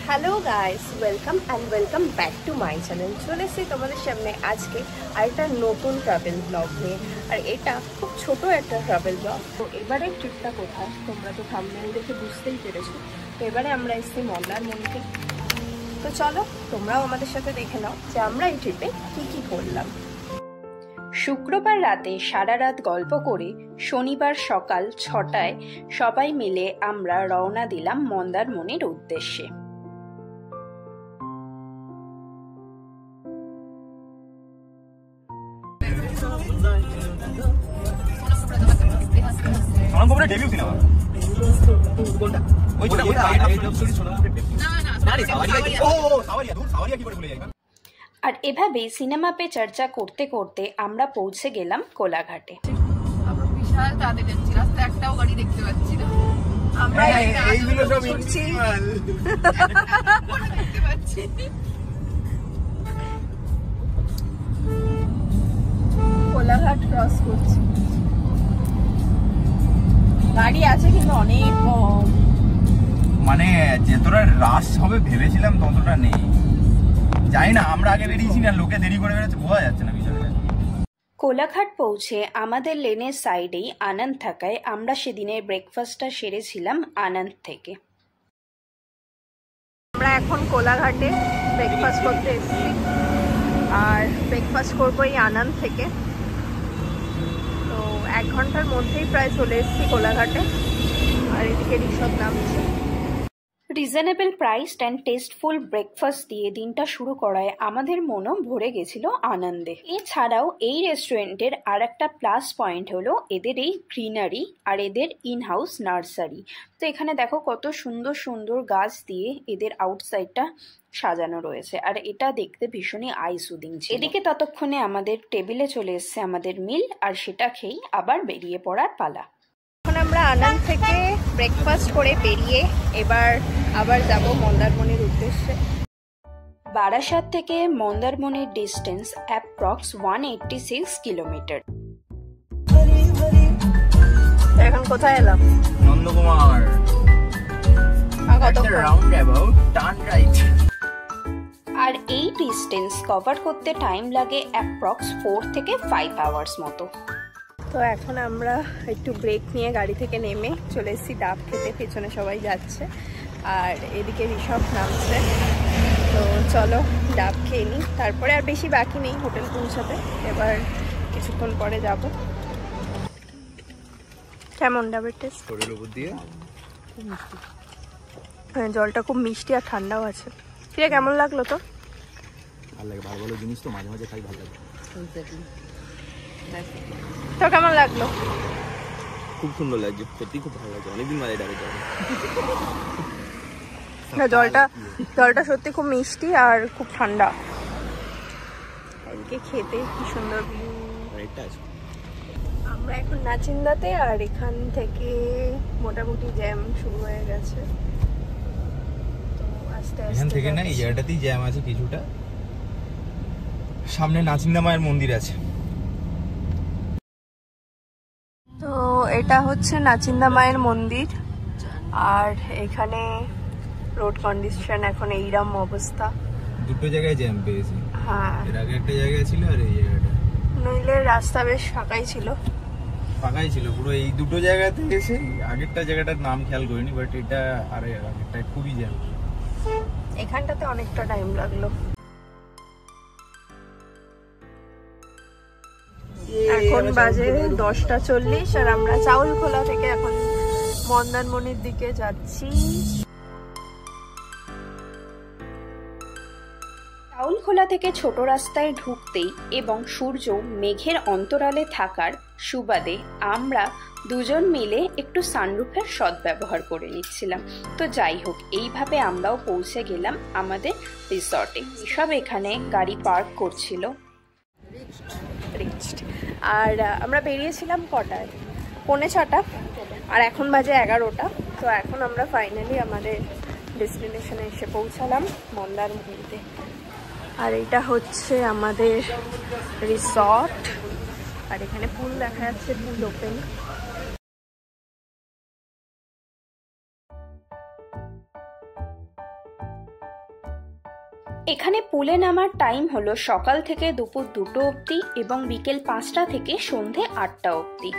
Hello guys, welcome back to my channel. চলে এসেছি তোমাদের সামনে আজকে আরেকটা নতুন ট্রাভেল ব্লগ নিয়ে। আর এটা খুব ছোট একটা ট্রাভেল ব্লগ। তো এবারের ট্রিপটা কোথায় তোমরা তো থাম্বনেল দেখে বুঝতেই পেরেছো। তো এবারে আমরা এসেছি মন্দারমণিতে। তো চলো তোমরাও আমাদের সাথে দেখে নাও যে আমরা এই ট্রিপে কি করলাম। শুক্রবার রাতে সারা রাত গল্প করে শনিবার সকাল 6টায় সবাই মিলে আমরা রওনা দিলাম মন্দারমণির উদ্দেশ্যে। আর এভাবেই সিনেমা পে চর্চা করতে করতে আমরা পৌঁছে গেলাম কোলাঘাটে। বিশাল চাঁদে যাচ্ছি, রাস্তায় একটাও গাড়ি দেখতে পাচ্ছি না। আমরা এইগুলো সব দেখতে পাচ্ছি। কোলাঘাট ক্রস করছি, গাড়ি আছে কিন্তু অনেক কম। মানে যতটা রাশ হবে ভেবেছিলাম ততটা নেই। জানি না, আমরা আগে বেরিয়েছি না, লোকে দেরি করে বেরোচ্ছে, বোঝা যাচ্ছে না বিষয়টা। কোলাঘাট পৌঁছে আমাদের লেনের সাইডেই আনন্দ থাকায় আমরা সেদিনের ব্রেকফাস্টটা সেরেছিলাম আনন্দ থেকে। আমরা এখন কোলাঘাটে ব্রেকফাস্ট করতে এসেছি, আর ব্রেকফাস্ট করবো এই আনন্দ থেকে। তো 1 ঘন্টার মধ্যেই প্রায় চলে এসেছি কোলাঘাটে। আর এদিকে ঋষভ নামছে। Reasonable price and tasteful breakfast দিয়ে দিনটা শুরু করায় আমাদের মনও ভরে গেছিল আনন্দে। এছাড়াও এই রেস্টুরেন্টের আর একটা প্লাস পয়েন্ট হলো এদের এই গ্রিনারি আর এদের ইনহাউস নার্সারি। তো এখানে দেখো কত সুন্দর সুন্দর গাছ দিয়ে এদের আউটসাইডটা সাজানো রয়েছে, আর এটা দেখতে ভীষণই আই সুদিং ছিল। এদিকে ততক্ষণে আমাদের টেবিলে চলে এসছে আমাদের মিল, আর সেটা খেয়েই আবার বেরিয়ে পড়ার পালা। এখন আমরা আনন্দ থেকে ব্রেকফাস্ট করে বেরিয়ে এবার আবার যাব মন্দারমণির উদ্দেশ্যে। বারাসাত থেকে মন্দারমণির ডিস্টেন্স অ্যাপ্রক্স 186 কিলোমিটার। এখন কোথায় এলাম? নন্দকুমার। আর এই ডিস্টেন্স কভার করতে টাইম লাগে অ্যাপ্রক্স 4 থেকে 5 আওয়ার্স মতো। তো এখন আমরা একটু ব্রেক নিয়ে গাড়ি থেকে নেমে চলে এসেছি ডাব খেতে। পেছনে সবাই যাচ্ছে আর এদিকে ঋষভ নামছে। তো চলো ডাব খেয়ে নিই, তারপরে আর বেশি বাকি নেই হোটেল পৌঁছাতে, এবার কিছুক্ষণ পরে যাব। কেমন ডাবের টেস্ট? হ্যাঁ, জলটা খুব মিষ্টি আর ঠান্ডাও আছে। ফিরে কেমন লাগলো? তো ভালো লাগে, ভালো ভালো জিনিস তো মাঝে মাঝে খাই, ভালো লাগে। তো কেমন লাগলো? খুব সুন্দর লাগছে, সত্যি খুব ভালো লাগছে। অনেকদিন বাদে ডাবে যাবো। জলটা সত্যি খুব মিষ্টি আর খুব ঠান্ডা। এদিকে খেতে কি সুন্দর ভিউ। আমরা এখন নাচিন্দাতে, আর এখান থেকে মোটামুটি জ্যাম শুরু হয়ে গেছে। তো আস্তে আস্তে এখান থেকে না, এই জায়গাটাতেই জ্যাম আছে কিছুটা। সামনে নাচিন্দা মায়ের মন্দির আছে। তো এটা হচ্ছে নাচিন্দা মায়ের মন্দির, আর এখানে রোড কন্ডিশন এখন এইরকম অবস্থা। দুটো জায়গায় জ্যাম পেয়েছি। হ্যাঁ, এর আগে একটা জায়গা ছিল আর এই জায়গাটা। নইলে রাস্তা বেশ ফাঁকাই ছিল পুরো। এই দুটো জায়গাতে এসে আগেরটা জায়গাটার নাম খেয়াল করিনি, বাট এটা আরে আগেরটা খুবই জ্যাম। এখানটাতে অনেকটা টাইম লাগলো। এখন বাজে 10:40 আর আমরা চাউলখোলা থেকে এখন মন্দারমণির দিকে যাচ্ছি। চাউলখোলা থেকে ছোট রাস্তায় ঢুকতেই এবং সূর্য মেঘের অন্তরালে থাকার সুবাদে আমরা দুজন মিলে একটু সানরুফের সদ্ব্যবহার করে নিচ্ছিলাম। তো যাই হোক, এইভাবে আমরাও পৌঁছে গেলাম আমাদের রিসর্টে। সব এখানে গাড়ি পার্ক করছিল। আর আমরা বেরিয়েছিলাম কটায়? 6:45, আর এখন বাজে 11টা। তো এখন আমরা ফাইনালি আমাদের ডেস্টিনেশনে এসে পৌঁছালাম মন্দারমণিতে। আর এটা হচ্ছে আমাদের রিসর্ট, আর এখানে পুল দেখা যাচ্ছে, পুল ওপেন। এখানে পুলে নামার টাইম হলো সকাল থেকে দুপুর 2টো অবধি এবং বিকেল 5টা থেকে সন্ধে 8টা অবধি।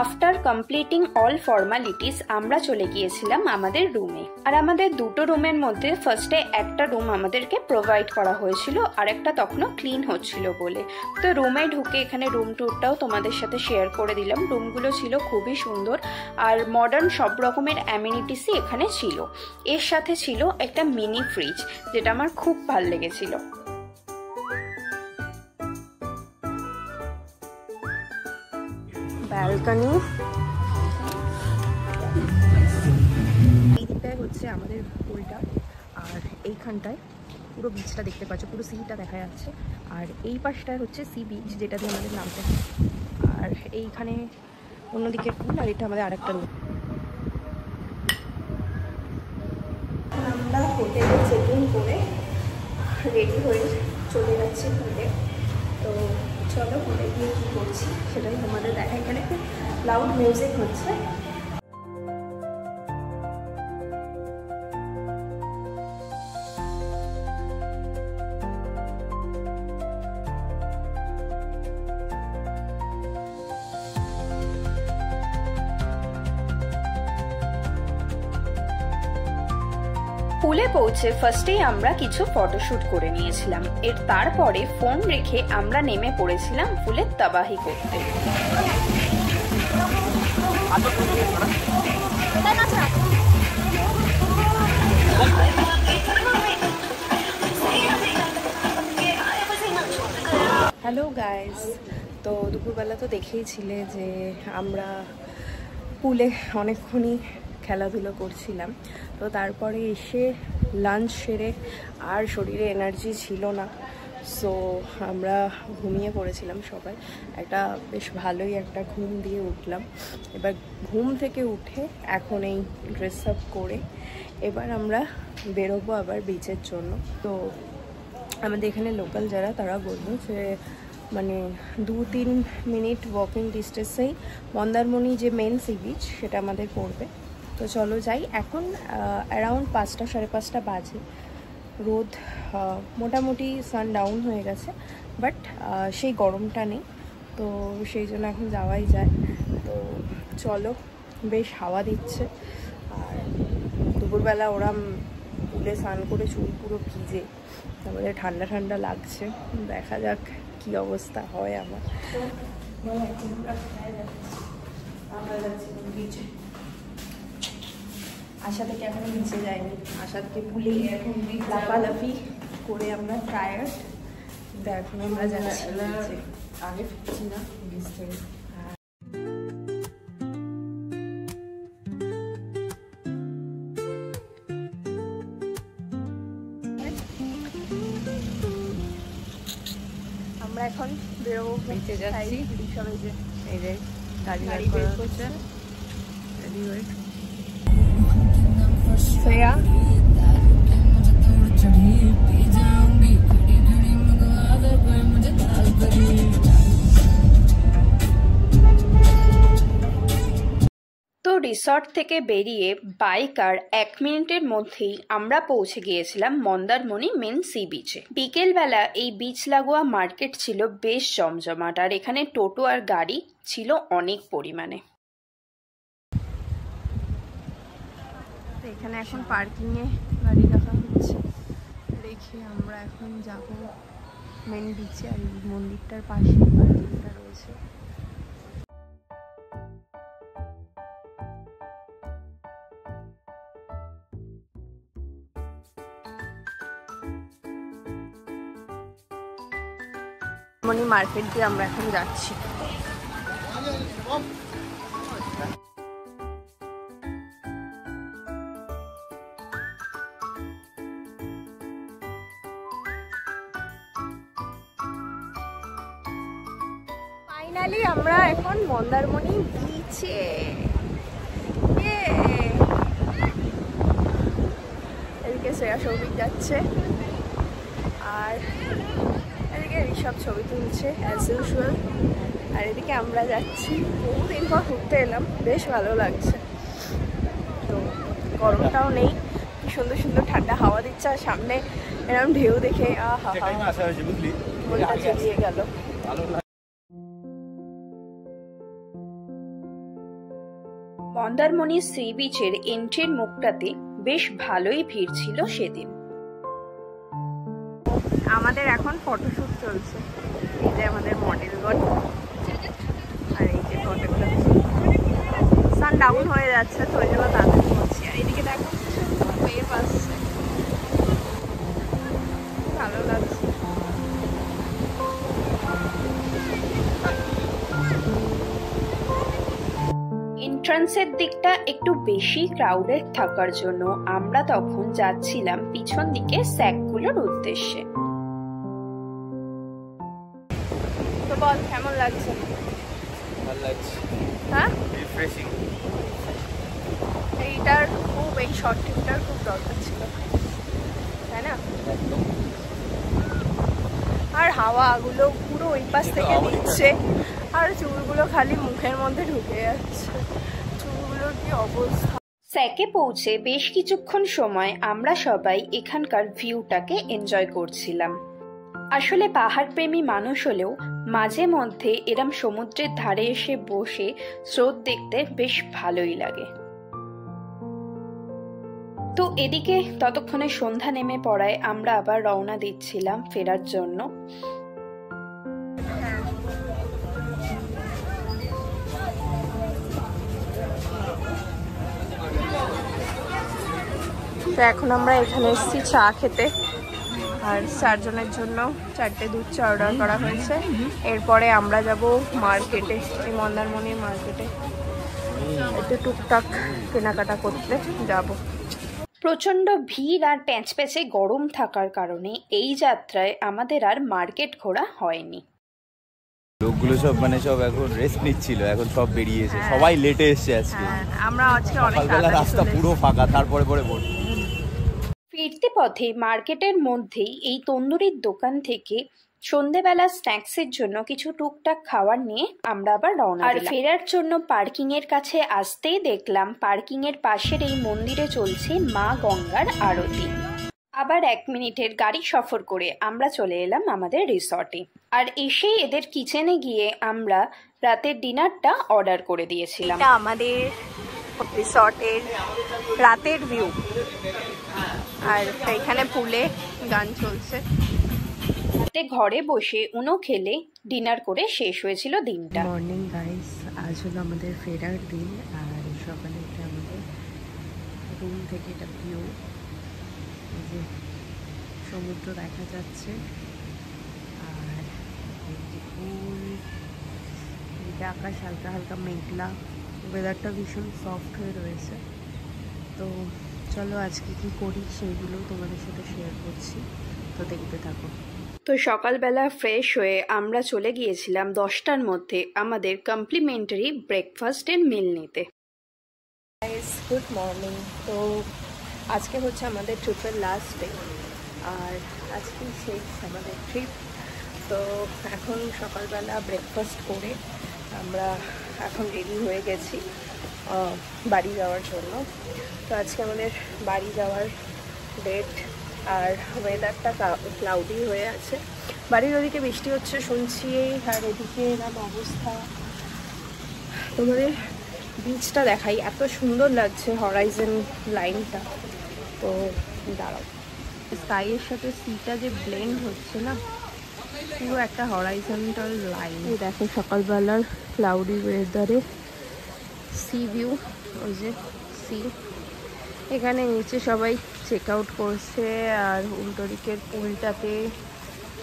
আফটার কমপ্লিটিং অল ফর্মালিটিস আমরা চলে গিয়েছিলাম আমাদের রুমে। আর আমাদের 2টো রুমের মধ্যে ফার্স্টে একটা রুম আমাদেরকে প্রোভাইড করা হয়েছিল, আর একটা তখনও ক্লিন হচ্ছিল বলে। তো রুমে ঢুকে এখানে রুম ট্যুরটাও তোমাদের সাথে শেয়ার করে দিলাম। রুমগুলো ছিল খুবই সুন্দর আর মডার্ন সব রকমের অ্যামিনিটিসই এখানে ছিল। এর সাথে ছিল একটা মিনি ফ্রিজ, যেটা আমার খুব ভালো লেগেছিল। ব্যালকনি, এই দিকটায় হচ্ছে আমাদের পুলটা, আর এইখানটায় পুরো বিচটা দেখতে পাচ্ছ, পুরো সিটা দেখা যাচ্ছে। আর এই পাশটায় হচ্ছে সি বিচ, যেটা দিয়ে আমাদের নামতে হয়। আর এইখানে অন্যদিকের পুল, আর এটা আমাদের আরেকটা রুম। আমরা হোটেলে চেক ইন করে রেডি হয়ে চলে যাচ্ছি পুলে। তো চলো পুলে গিয়ে কী করছি সেটাই তোমাদের দেখা। এখানে খুব লাউড মিউজিক হচ্ছে। পুলে পৌঁছে ফার্স্টেই আমরা কিছু ফটোশুট করে নিয়েছিলাম। এর তারপরে ফোন রেখে আমরা নেমে পড়েছিলাম পুলের তাবাহি করতে। হ্যালো গাইস, তো দুপুরবেলা তো দেখেইছিলে যে আমরা পুলে অনেকক্ষণই খেলাধুলো করছিলাম। তো তারপরে এসে লাঞ্চ সেরে আর শরীরে এনার্জি ছিল না, সো আমরা ঘুমিয়ে পড়েছিলাম সবাই। একটা বেশ ভালোই একটা ঘুম দিয়ে উঠলাম। এবার ঘুম থেকে উঠে এখন এই ড্রেস আপ করে এবার আমরা বেরোবো আবার বিচের জন্য। তো আমাদের এখানে লোকাল যারা, তারা বলবো যে মানে 2-3 মিনিট ওয়াকিং ডিস্টেন্সেই মন্দারমণি যে মেন সি বিচ সেটা আমাদের পড়বে। তো চলো যাই। এখন অ্যারাউন্ড 5টা 5:30 বাজে। রোদ মোটামুটি সানডাউন হয়ে গেছে, বাট সেই গরমটা নেই, তো সেই জন্য এখন যাওয়াই যায়। তো চলো, বেশ হাওয়া দিচ্ছে। আর দুপুরবেলা ওরা পুলে স্নান করে চুল পুরো ভিজে, আমাদের ঠান্ডা ঠান্ডা লাগছে। দেখা যাক কি অবস্থা হয় আমার। আমরা যাচ্ছি বিচে। আশা থেকে এখনো নিচে যায়নি, আশা থেকে পুলে এখন লাফালাফি করে আমরা টায়ার্ড, কিন্তু এখন আমরা যাচ্ছি আগে ফিরছি না বিচ থেকে। আমরা এখন বেরোবো, বেঁচে যাচ্ছি। এই যে গাড়ি বের করছে শ্রেয়া। তো রিসর্ট থেকে বেরিয়ে বাইক আর 1 মিনিটের মধ্যেই আমরা পৌঁছে গিয়েছিলাম মন্দারমণি মেন সি বিচে। বিকেলবেলা এই বিচ লাগোয়া মার্কেট ছিল বেশ জমজমাট, আর এখানে টোটো আর গাড়ি ছিল অনেক পরিমাণে। এখানে এখন পার্কিংয়ে গাড়ি রাখা হচ্ছে, রেখে আমরা এখন যাব মেন বিচে। আর এই মন্দিরটার পাশে পার্কিংটা রয়েছে। মনি মার্কেট দিয়ে আমরা এখন যাচ্ছি। ফাইনালি আমরা এখন মন্দারমণি বিচে। এদিকে শ্রেয়া সৌভিক যাচ্ছে, আর এদিকে ঋষভ ছবি তুলছে অ্যাজ ইউজুয়াল। আর এদিকে আমরা যাচ্ছি। বহুদিন পর ঘুরতে এলাম, বেশ ভালো লাগছে। তো গরমটাও নেই, কি সুন্দর সুন্দর ঠান্ডা হাওয়া দিচ্ছে, আর সামনে এরকম ঢেউ দেখে আহা মনটা জেগে গেল। মন্দারমণি সি বিচের এন্ট্রির মুখটাতে বেশ ভালোই ভিড় ছিল সেদিন। আমাদের এখন ফটোশুট চলছে, এই যে আমাদের মডেলগণ, আর এই যে ফটোগুলো সান ডাউন হয়ে যাচ্ছে তো ওই জন্য তাদের করছি। আর এইদিকে দেখো ওয়েভ আসছে, ভালো লাগছে। এন্ট্রান্সের দিকটা একটু বেশি ক্রাউডেড থাকার জন্য আমরা তখন যাচ্ছিলাম পিছন দিকে স্যাকগুলোর উদ্দেশ্যে। তো বল কেমন লাগছে? ভালো লাগছে, হ্যাঁ রিফ্রেশিং। এইটার খুব, এই শর্ট ট্রিপটার খুব দরকার ছিল, তাই না? আর হাওয়াগুলো পুরো ওই পাশ থেকে দিচ্ছে, আর চুলগুলো খালি মুখের মধ্যে ঢুকে যাচ্ছে, চুলগুলোর কি অবস্থা। স্যাকে পৌঁছে বেশ কিছুক্ষণ সময় আমরা সবাই এখানকার ভিউটাকে এনজয় করছিলাম। আসলে পাহাড় প্রেমী মানুষ হলেও মাঝে মধ্যে এরম সমুদ্রের ধারে এসে বসে স্রোত দেখতে বেশ ভালোই লাগে। তো এদিকে ততক্ষণে সন্ধ্যা নেমে পড়ায় আমরা আবার রওনা দিচ্ছিলাম ফেরার জন্য। তো এখন আমরা এখানে এসেছি চা খেতে, আর 4 জনের জন্য 4টে দুধ চা অর্ডার করা হয়েছে। এরপরে আমরা যাব মার্কেটে, এই মন্দারমণির মার্কেটে একটু টুকটাক কেনাকাটা করতে যাব। প্রচন্ড ভিড় আর প্যাঁচপ্যাঁচে গরম থাকার কারণে এই যাত্রায় আমাদের আর মার্কেট ঘোরা হয়নি। লোকগুলো সব মানে সব এখন রেস্ট নিচ্ছিল, এখন সব বেরিয়েছে, সবাই লেটে এসছে আজকে। আমরা আজকে অনেক সকালবেলা রাস্তা পুরো ফাঁকা, তারপরে ভর্তি। ফিরতি পথে মার্কেটের মধ্যেই এই তন্দুরির দোকান থেকে সন্ধেবেলা স্ন্যাক্সের জন্য কিছু টুকটাক খাবার নিয়ে আমরা আবার রওনা দিলাম। আর ফেরার জন্য পার্কিং এর কাছে আসতেই দেখলাম পার্কিং এর পাশের এই মন্দিরে চলছে মা গঙ্গার আরতি। আবার 1 মিনিটের গাড়ি সফর করে আমরা চলে এলাম আমাদের রিসর্টে। আর এসেই এদের কিচেনে গিয়ে আমরা রাতের ডিনারটা অর্ডার করে দিয়েছিলাম। এটা আমাদের রিসর্টের রাতের ভিউ, আর এখানে পুলে গান চলছে। রাতে ঘরে বসে উনো খেলে ডিনার করে শেষ হয়েছিল দিনটা। মর্নিং গাইস, আজ হলো আমাদের ফেরার দিন, আর সকালে উঠে আমাদের রুম থেকে এটা ভিউ, এই যে সমুদ্র দেখা যাচ্ছে, আর এই যে ফুল, এইটা আকাশ হালকা হালকা মেঘলা, ওয়েদারটা ভীষণ সফট হয়ে রয়েছে। তো চলো আজকে কি করি সেইগুলো তোমাদের সাথে শেয়ার করছি, তো দেখতে থাকো। তো সকালবেলা ফ্রেশ হয়ে আমরা চলে গিয়েছিলাম 10টার মধ্যে আমাদের কমপ্লিমেন্টারি ব্রেকফাস্টের মিল নিতে। Good morning. তো আজকে হচ্ছে আমাদের ট্রিপের লাস্ট ডে, আর আজকেই শেষ আমাদের ট্রিপ। তো এখন সকালবেলা ব্রেকফাস্ট করে আমরা এখন রেডি হয়ে গেছি বাড়ি যাওয়ার জন্য। তো আজকে আমাদের বাড়ি যাওয়ার ডেট, আর ওয়েদারটা ক্লাউডি হয়ে আছে, বাড়ির ওদিকে বৃষ্টি হচ্ছে শুনছি, আর এদিকে এরকম অবস্থা। তোমাদের বিচটা দেখাই, এত সুন্দর লাগছে হরাইজন লাইনটা। তো দাঁড়াও, স্কাইয়ের সাথে সিটা যে ব্লেন্ড হচ্ছে না, পুরো একটা হরাইজন্টাল লাইন। দেখো সকালবেলার ক্লাউডি ওয়েদারে সি ভিউ, ওই যে সি, এখানে নিচে সবাই চেক আউট করছে, আর উল্টো দিকের পুলটাতে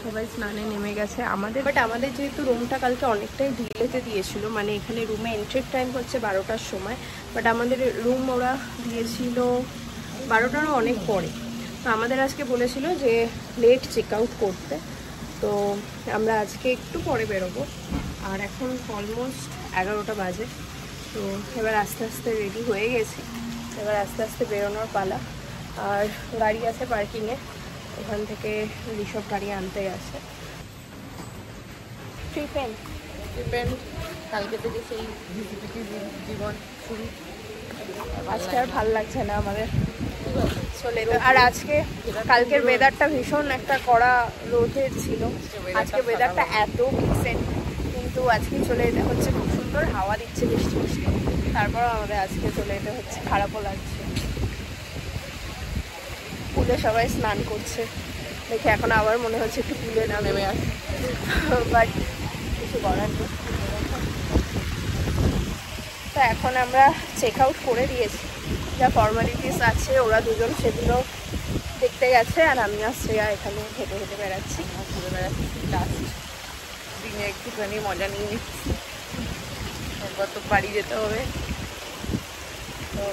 সবাই স্নানে নেমে গেছে। আমাদের যেহেতু রুমটা কালকে অনেকটাই ডিলেতে দিয়েছিল, মানে এখানে রুমে এন্ট্রির টাইম হচ্ছে 12টার সময়, বাট আমাদের রুম ওরা দিয়েছিল 12টারও অনেক পরে। তো আমাদের আজকে বলেছিল যে লেট চেক আউট করতে, তো আমরা আজকে একটু পরে বেরোবো, আর এখন অলমোস্ট 11টা বাজে। তো এবার আস্তে আস্তে রেডি হয়ে গেছি, এবার আস্তে আস্তে বেরোনোর পালা। আর গাড়ি আছে পার্কিংয়ে, ওখান থেকে ঋষভ গাড়ি আনতে আসে। ট্রিপেন কালকে থেকে সেই ভিজিপিটি জীবন শুরু। আজকে আর ভাল লাগছে না আমাদের, চলে এলো। আর আজকে কালকের ওয়েদারটা ভীষণ একটা কড়া রোদের ছিল, আজকে ওয়েদারটা এত ডিসেন্ট, কিন্তু আজকে চলে যেতে হচ্ছে। খুব সুন্দর হাওয়া দিচ্ছে, বৃষ্টি বৃষ্টি, তারপর আমাদের আজকে চলে যেতে হচ্ছে। খারাপও লাগছে। পুলে সবাই স্নান করছে দেখে এখন আবার মনে হচ্ছে একটু পুলে না নেমে আসে, বাট কিছু করার নেই। তো এখন আমরা চেক আউট করে দিয়েছি, যা ফর্মালিটিস আছে ওরা দুজন সেগুলো দেখতে গেছে, আর আমি আর শ্রেয়া এখানে হেঁটে হেঁটে বেড়াচ্ছি, ঘুরে বেড়াচ্ছি। লাস্ট দিনে একটুখানি মজা নিয়ে নিচ্ছি, একবার তো বাড়ি যেতে হবে। তো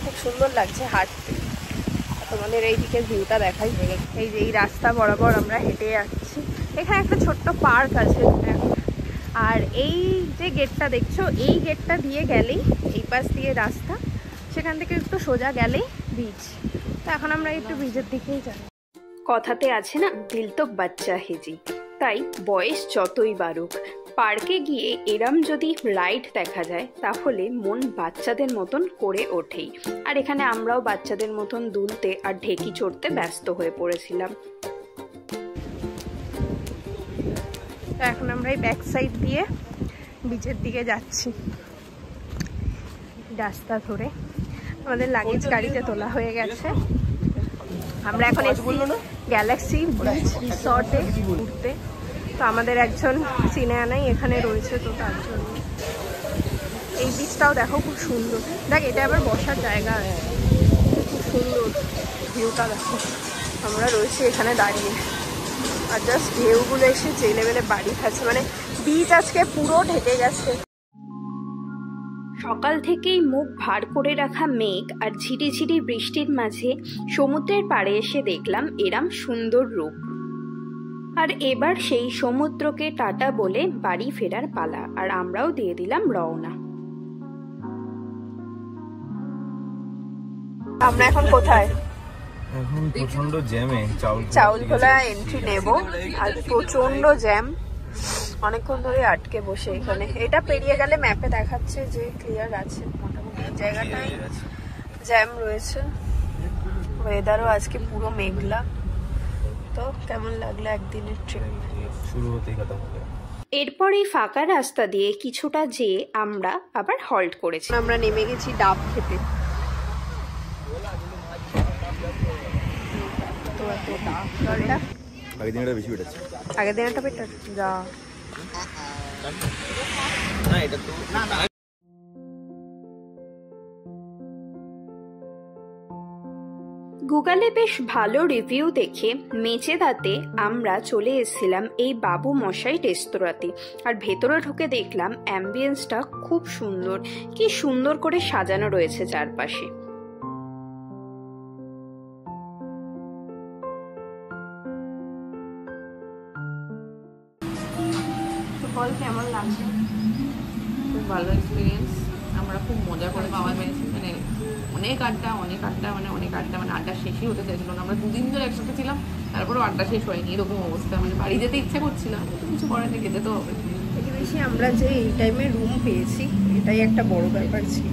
খুব সুন্দর লাগছে হাঁটতে। তোমাদের এই দিকের ভিউটা দেখাই। এই যে এই রাস্তা বরাবর আমরা হেঁটে যাচ্ছি, এখানে একটা ছোট্ট পার্ক আছে এখন। আর এই যে গেটটা দেখছো, এই গেটটা দিয়ে গেলেই, এই পাশ দিয়ে রাস্তা, সেখান থেকে একটু সোজা গেলেই বিচ। তো এখন আমরা একটু বিচের দিকেই যাই। কথাতে আছে না, দিল তো বাচ্চা হেজি। তাই বয়স যতই বাড়ুক, পার্কে গিয়ে এরম যদি রাইড দেখা যায় তাহলে মন বাচ্চাদের মতন করে ওঠেই। আর এখানে আমরাও বাচ্চাদের মতন দুলতে আর ঢেকি চড়তে ব্যস্ত হয়ে পড়েছিলাম। তো এখন আমরা এই ব্যাক সাইড দিয়ে বিচের দিকে যাচ্ছি রাস্তা ধরে। আমাদের লাগেজ গাড়িতে তোলা হয়ে গেছে। আমরা এখন এসেছি গ্যালাক্সি বিচ রিসর্টে ঘুরতে। তো আমাদের একজন চিনে আনাই এখানে রয়েছে, তো তার জন্য। এই বিচটাও দেখো খুব সুন্দর। দেখ, এটা আবার বসার জায়গা, খুব সুন্দর ভিউটা দেখো। আমরা রয়েছি এখানে দাঁড়িয়ে, আর জাস্ট ঢেউগুলো এসে যে লেভেলে বাড়ি খাচ্ছে, মানে বিচ আজকে পুরো ঢেকে গেছে। সকাল থেকেই মুখ ভার করে রাখা মেঘ আর ঝিরিঝিরি বৃষ্টির মাঝে সমুদ্রের পাড়ে এসে দেখলাম এরম সুন্দর রূপ। আর এবার সেই সমুদ্রকে টাটা বলে বাড়ি ফেরার পালা, আর আমরাও দিয়ে দিলাম রওনা। আমরা এখন কোথায়? এখন প্রচন্ড জ্যামে চাউলখোলা এন্ট্রি নেব, আর প্রচন্ড জ্যাম, অনেকক্ষণ ধরে আটকে বসে এখানে। এটা পেরিয়ে গেলে ম্যাপে দেখাচ্ছে যে ক্লিয়ার আছে, মোটামুটি জায়গাটায় জ্যাম রয়েছে। ওয়েদারও আজকে পুরো মেঘলা। তো কেমন লাগলো একদিনের ট্রেন? শুরু হতেই কথা হবে। এরপর এই ফাঁকা রাস্তা দিয়ে কিছুটা যেয়ে আমরা আবার হল্ট করেছি। আমরা নেমে গেছি ডাব খেতে। আগের দিনটা বেশি বেটাচ্ছে। আগের দিনটা বেটার যা। না এটা তো গুগলে বেশ ভালো রিভিউ দেখে মেচেদাতে আমরা চলে এসেছিলাম এই বাবু মশাই রেস্তোরাঁতে। আর ভেতরে ঢুকে দেখলাম অ্যাম্বিয়েন্সটা খুব সুন্দর, কি সুন্দর করে সাজানো রয়েছে চারপাশে। বল কেমন লাগছে? খুব ভালো এক্সপিরিয়েন্স, আমরা খুব মজা করে বাবা পেয়েছি। মানে অনেক আড্ডা মানে আড্ডা শেষই হতে চাইছিল না। আমরা দুদিন ধরে একসাথে ছিলাম, তারপরেও আড্ডা শেষ হয়নি, এরকম অবস্থা। মানে বাড়ি যেতে ইচ্ছে করছিলাম, কিছু করার নেই, যেতে তো হবে। থেকে বেশি আমরা যে এই টাইমে রুম পেয়েছি এটাই একটা বড় ব্যাপার ছিল।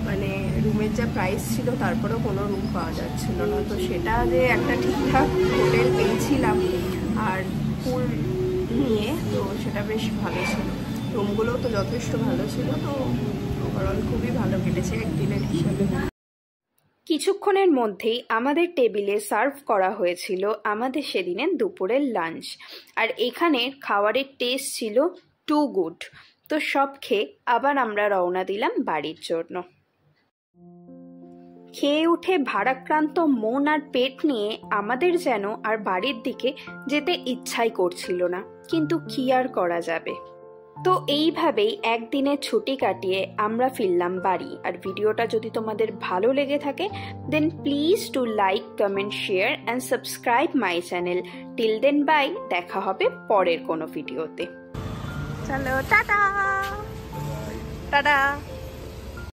মানে রুমের যা প্রাইস ছিল তারপরেও কোনো রুম পাওয়া যাচ্ছিল না। তো সেটা যে একটা ঠিকঠাক হোটেল পেয়েছিলাম আর পুল নিয়ে, তো সেটা বেশ ভালো ছিল। রুমগুলোও তো যথেষ্ট ভালো ছিল। তো ওভারঅল খুবই ভালো কেটেছে একদিনের হিসাবে। কিছুক্ষণের মধ্যেই আমাদের টেবিলে সার্ভ করা হয়েছিল আমাদের সেদিনের দুপুরের লাঞ্চ। আর এখানে খাবারের টেস্ট ছিল টু গুড। তো সব খেয়ে আবার আমরা রওনা দিলাম বাড়ির জন্য। খেয়ে উঠে ভারাক্রান্ত মন আর পেট নিয়ে আমাদের যেন আর বাড়ির দিকে যেতে ইচ্ছাই করছিল না, কিন্তু কি আর করা যাবে। তো এইভাবেই একদিনের ছুটি কাটিয়ে আমরা ফিরলাম বাড়ি। আর ভিডিওটা যদি তোমাদের ভালো লেগে থাকে দেন please to like, comment, share and subscribe my channel. Till then bye, দেখা হবে পরের কোনো ভিডিওতে। চলো টাটা টাটা।